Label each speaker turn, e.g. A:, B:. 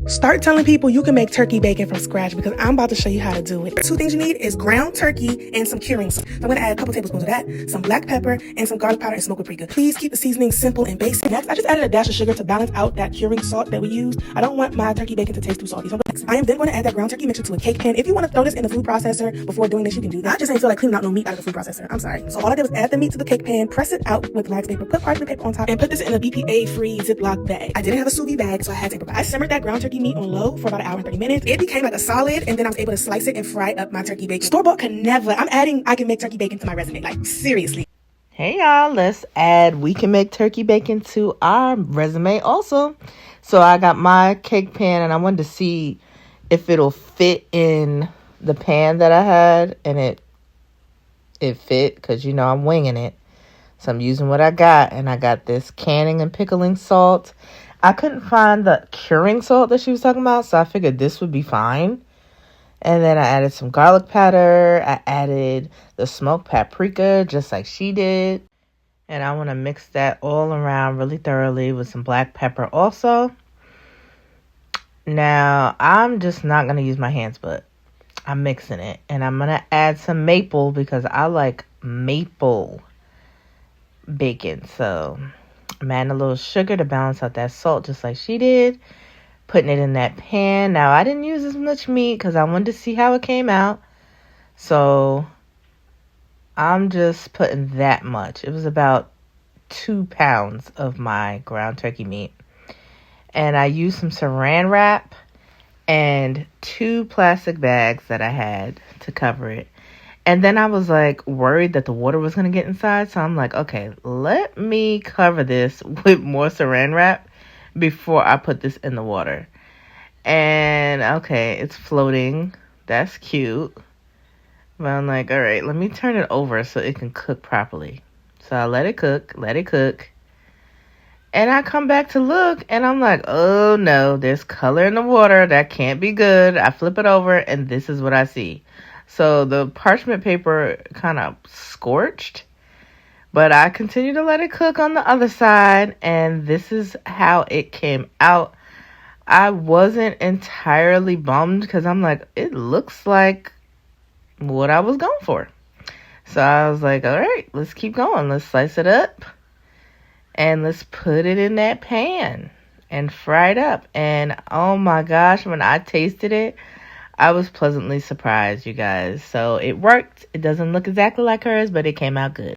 A: Start telling people you can make turkey bacon from scratch because I'm about to show you how to do it. Two things you need is ground turkey and some curing salt. So I'm going to add a couple tablespoons of that, some black pepper, and some garlic powder and smoke paprika. Please keep the seasoning simple and basic. Next, I just added a dash of sugar to balance out that curing salt that we used. I don't want my turkey bacon to taste too salty. So I am then going to add that ground turkey mixture to a cake pan. If you want to throw this in the food processor before doing this, you can do that. I just ain't feel like cleaning out no meat out of the food processor. I'm sorry. So all I did was add the meat to the cake pan, press it out with wax paper, put parchment paper on top, and put this in a BPA-free Ziploc bag. I didn't have a sous vide bag, so I had to. I simmered that ground turkey meat on low for about an hour and 30 minutes. It became like a solid, and then I was able to slice it and fry up my turkey bacon. Store-bought can never. I can make turkey bacon to my resume. Like, seriously.
B: Hey y'all, let's add we can make turkey bacon to our resume also. So I got my cake pan and I wanted to see if it'll fit in the pan that I had, and it fit because I'm winging it. So I'm using what I got, and I got this canning and pickling salt. I couldn't find the curing salt that she was talking about, so I figured this would be fine. And then I added some garlic powder. I added the smoked paprika, just like she did. And I want to mix that all around really thoroughly with some black pepper also. Now, I'm just not going to use my hands, but I'm mixing it. And I'm going to add some maple because I like maple bacon. So I'm adding a little sugar to balance out that salt just like she did. Putting it in that pan. Now, I didn't use as much meat because I wanted to see how it came out. So I'm just putting that much. It was about 2 pounds of my ground turkey meat. And I used some saran wrap and 2 plastic bags that I had to cover it. And then I was like worried that the water was going to get inside. So I'm like, okay, let me cover this with more saran wrap before I put this in the water. And okay, it's floating. That's cute. But I'm like, all right, let me turn it over so it can cook properly. So I let it cook. And I come back to look, and I'm like, oh no, there's color in the water. That can't be good. I flip it over, and this is what I see. So the parchment paper kind of scorched, but I continue to let it cook on the other side, and this is how it came out. I wasn't entirely bummed because I'm like, it looks like what I was going for. So I was like, all right, let's keep going. Let's slice it up, and let's put it in that pan and fry it up. And oh my gosh, when I tasted it, I was pleasantly surprised, you guys. So it worked. It doesn't look exactly like hers, but it came out good.